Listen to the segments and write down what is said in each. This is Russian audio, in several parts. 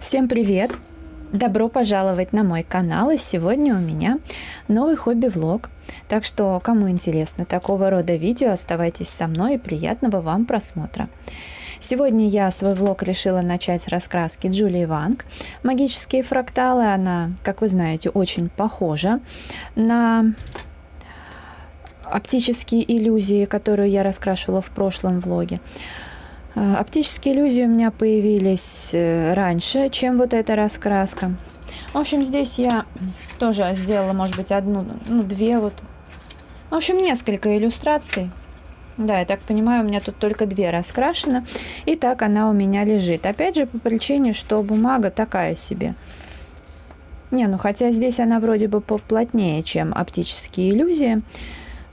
Всем привет! Добро пожаловать на мой канал, и сегодня у меня новый хобби-влог. Так что, кому интересно такого рода видео, оставайтесь со мной и приятного вам просмотра. Сегодня я свой влог решила начать с раскраски Джулии Ванг. Магические фракталы, она, как вы знаете, очень похожа на оптические иллюзии, которую я раскрашивала в прошлом влоге. Оптические иллюзии у меня появились раньше, чем вот эта раскраска. В общем, здесь я тоже сделала, может быть, две вот. В общем, несколько иллюстраций. Да, я так понимаю, у меня тут только две раскрашены. И так она у меня лежит. Опять же, по причине, что бумага такая себе. Хотя здесь она вроде бы поплотнее, чем оптические иллюзии.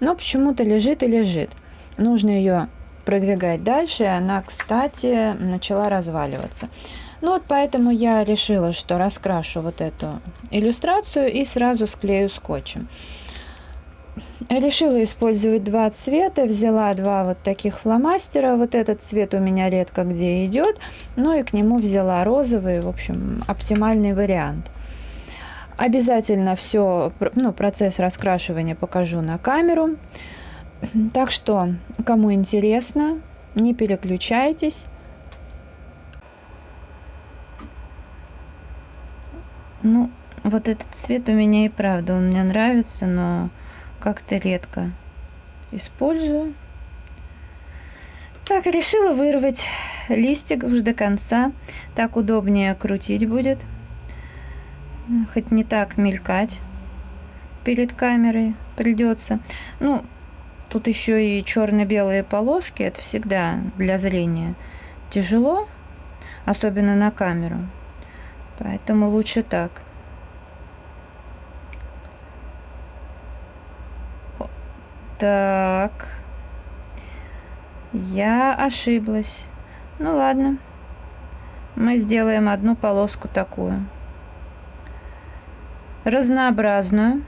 Но почему-то лежит и лежит. Нужно ее продвигать дальше, и она, кстати, начала разваливаться. Поэтому я решила, что раскрашу вот эту иллюстрацию и сразу склею скотчем. Решила использовать два цвета, взяла два вот таких фломастера, вот этот цвет у меня редко где идет, и к нему взяла розовый, в общем, оптимальный вариант. Обязательно все, процесс раскрашивания покажу на камеру. Так что, кому интересно, не переключайтесь. Вот этот цвет у меня и правда, он мне нравится, но как-то редко использую. Так, решила вырвать листик уж до конца. Так удобнее крутить будет. Хоть не так мелькать перед камерой придется. Тут еще и черно-белые полоски, это всегда для зрения тяжело, особенно на камеру, поэтому лучше так. Так, я ошиблась. Ладно, мы сделаем одну полоску такую, разнообразную,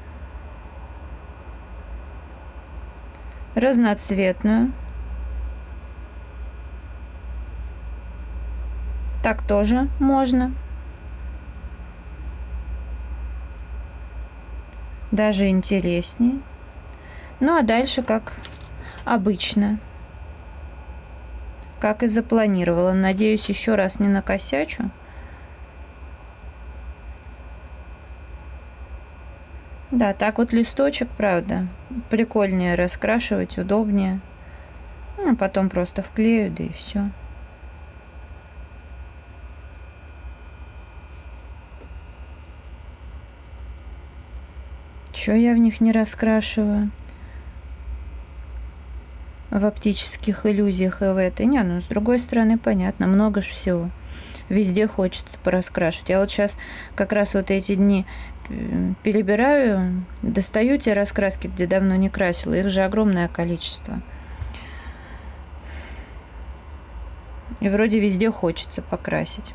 разноцветную. Так тоже можно. Даже интереснее. А дальше как обычно. Как и запланировала. Надеюсь, еще раз не накосячу. Да, так вот листочек, правда, прикольнее раскрашивать, удобнее. Потом просто вклею, да и все. Чё я в них не раскрашиваю? В оптических иллюзиях и в этой. С другой стороны, понятно, много ж всего. Везде хочется пораскрашивать. Я вот сейчас как раз вот эти дни перебираю, достаю те раскраски, где давно не красила. Их же огромное количество. И вроде везде хочется покрасить.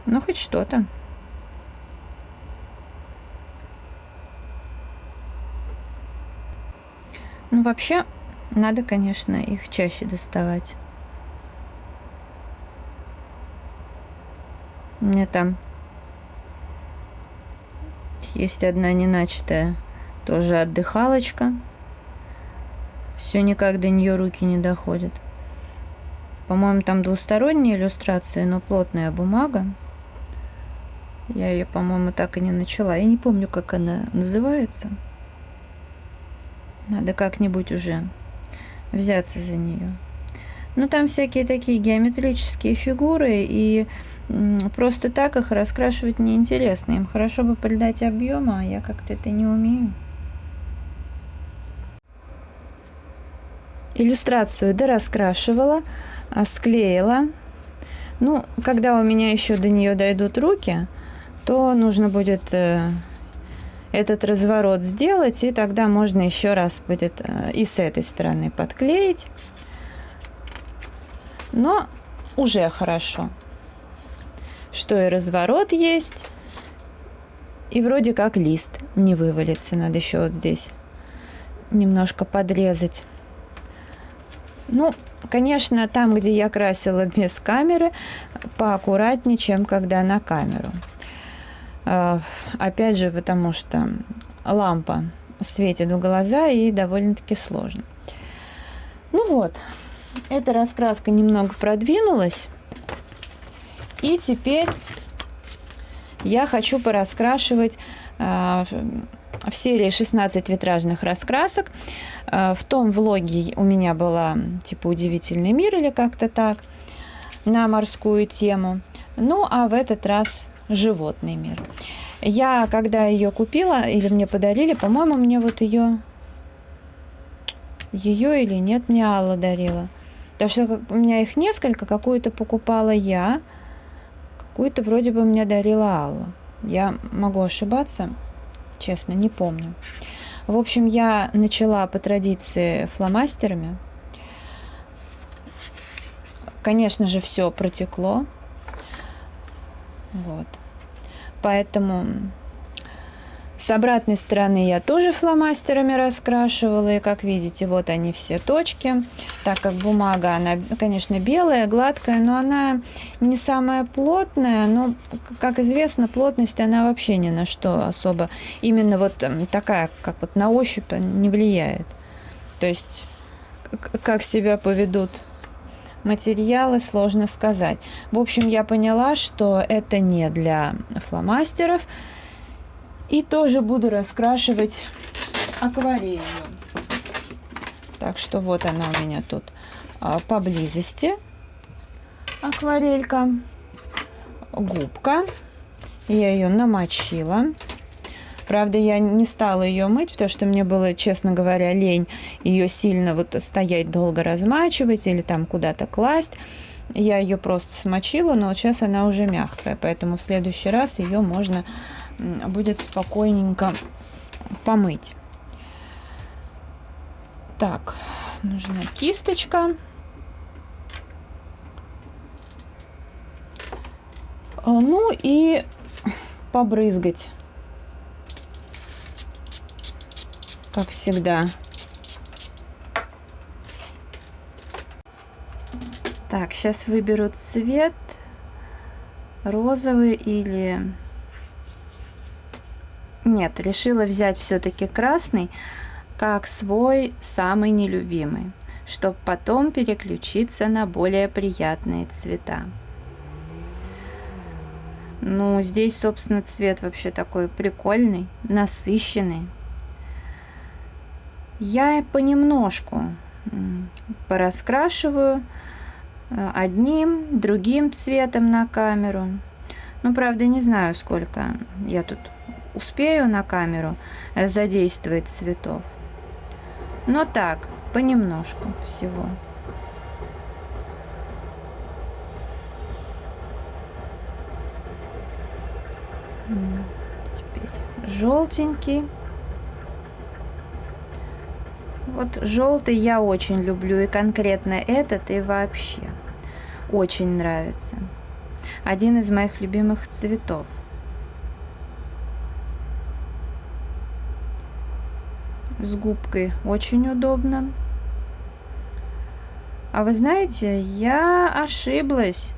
Хоть что-то. Вообще, надо, конечно, их чаще доставать. У меня там есть одна неначатая тоже отдыхалочка. Все никак до нее руки не доходят. По-моему, там двусторонние иллюстрации, но плотная бумага. Я ее, по-моему, так и не начала. Я не помню, как она называется. Надо как-нибудь уже взяться за нее. Там всякие такие геометрические фигуры, и просто так их раскрашивать неинтересно. Им хорошо бы придать объема, а я как-то это не умею. Иллюстрацию дораскрашивала, склеила. Когда у меня еще до нее дойдут руки, то нужно будет этот разворот сделать, и тогда можно еще раз будет и с этой стороны подклеить. Но уже хорошо, что и разворот есть, и вроде как лист не вывалится. Надо еще вот здесь немножко подрезать. Ну, конечно, там, где я красила без камеры, поаккуратнее, чем когда на камеру. Опять же, потому что лампа светит в глаза и довольно-таки сложно. Ну вот, эта раскраска немного продвинулась. И теперь я хочу пораскрашивать в серии 16 витражных раскрасок. В том влоге у меня была типа «Удивительный мир» или как-то так, на морскую тему. Ну, а в этот раз животный мир. Я, когда ее купила, или мне подарили, по-моему, мне вот ее или нет, мне Алла дарила. Потому что у меня их несколько, какую-то покупала я, какую-то вроде бы мне дарила Алла. Я могу ошибаться, честно, не помню. В общем, я начала по традиции фломастерами. Конечно же, все протекло. Вот. Поэтому с обратной стороны я тоже фломастерами раскрашивала. И, как видите, вот они все точки. Так как бумага, она, конечно, белая, гладкая, но она не самая плотная. Но, как известно, плотность, она вообще ни на что особо. Именно вот такая, как вот на ощупь, не влияет. То есть, как себя поведут материалы, сложно сказать. В общем, я поняла, что это не для фломастеров. И тоже буду раскрашивать акварелью. Так что вот она у меня тут поблизости. Акварелька. Губка. Я ее намочила. Правда, я не стала ее мыть, потому что мне было, честно говоря, лень ее сильно вот стоять долго размачивать или там куда-то класть. Я ее просто смочила, но вот сейчас она уже мягкая, поэтому в следующий раз ее можно будет спокойненько помыть. Так, нужна кисточка. Ну и побрызгать, как всегда. Так, сейчас выберу цвет розовый или... Нет, решила взять все-таки красный, как свой самый нелюбимый, чтобы потом переключиться на более приятные цвета. Ну, здесь, собственно, цвет вообще такой прикольный, насыщенный. Я понемножку пораскрашиваю одним, другим цветом на камеру. Ну, правда, не знаю, сколько я тут успею на камеру задействовать цветов. Но так, понемножку всего. Теперь желтенький. Вот желтый я очень люблю, и конкретно этот, и вообще очень нравится. Один из моих любимых цветов. С губкой очень удобно. А вы знаете, я ошиблась.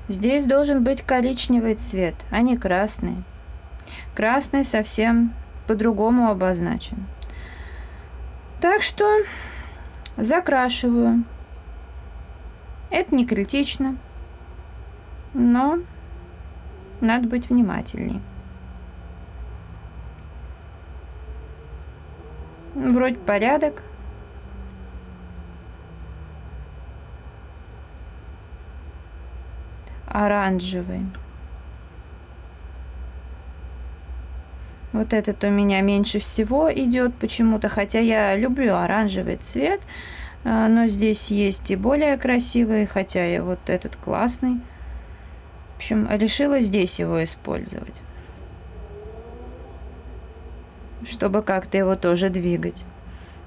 Здесь должен быть коричневый цвет, а не красный. Красный совсем по-другому обозначен. Так что закрашиваю. Это не критично, но надо быть внимательней. Вроде порядок. Оранжевый. Вот этот у меня меньше всего идет почему-то, хотя я люблю оранжевый цвет, но здесь есть и более красивый, хотя и вот этот классный. В общем, решила здесь его использовать, чтобы как-то его тоже двигать.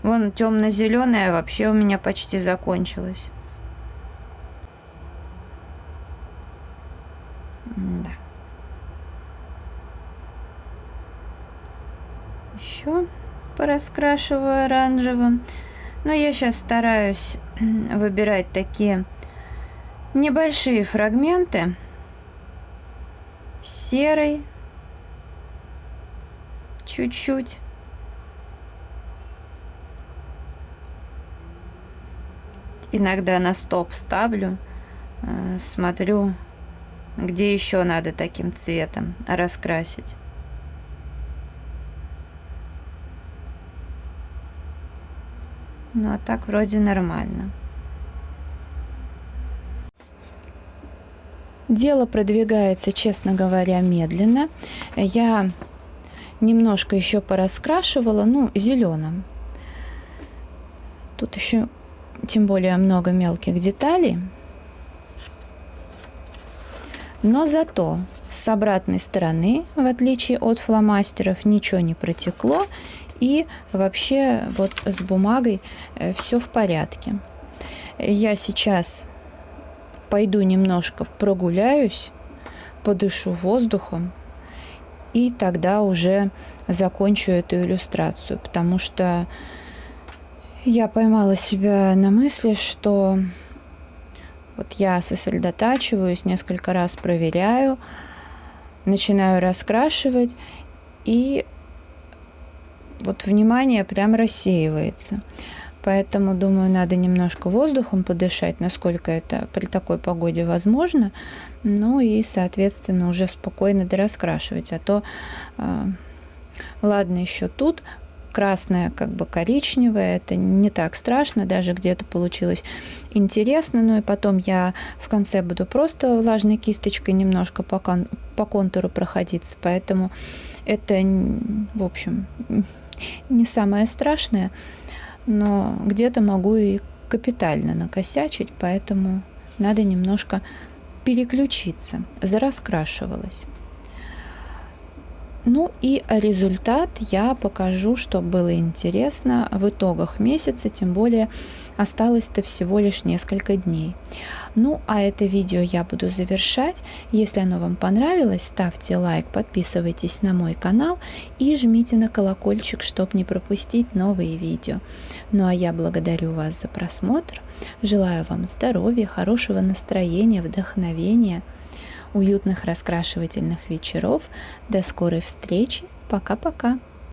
Вон темно-зеленая вообще у меня почти закончилась. Да. Еще пораскрашиваю оранжевым. Но я сейчас стараюсь выбирать такие небольшие фрагменты. Серый. Чуть-чуть. Иногда на стоп ставлю, смотрю, где еще надо таким цветом раскрасить. Ну а так вроде нормально. Дело продвигается, честно говоря, медленно. Я немножко еще пораскрашивала, ну, зеленым. Тут еще тем более много мелких деталей. Но зато с обратной стороны, в отличие от фломастеров, ничего не протекло. И вообще вот с бумагой все в порядке. Я сейчас пойду немножко прогуляюсь, подышу воздухом. И тогда уже закончу эту иллюстрацию. Потому что я поймала себя на мысли, что вот я сосредотачиваюсь, несколько раз проверяю, начинаю раскрашивать, и вот внимание прям рассеивается. Поэтому, думаю, надо немножко воздухом подышать, насколько это при такой погоде возможно. Ну и, соответственно, уже спокойно дораскрашивать. А то, ладно, еще тут красное, как бы коричневое, это не так страшно, даже где-то получилось интересно. Ну и потом я в конце буду просто влажной кисточкой немножко по контуру проходиться. Поэтому это, в общем, не самое страшное, но где-то могу и капитально накосячить, поэтому надо немножко переключиться. Зараскрашивалась. Ну и результат я покажу, чтобы было интересно в итогах месяца, тем более осталось-то всего лишь несколько дней. Ну а это видео я буду завершать. Если оно вам понравилось, ставьте лайк, подписывайтесь на мой канал и жмите на колокольчик, чтобы не пропустить новые видео. Ну а я благодарю вас за просмотр, желаю вам здоровья, хорошего настроения, вдохновения, уютных раскрашивательных вечеров. До скорой встречи. Пока-пока.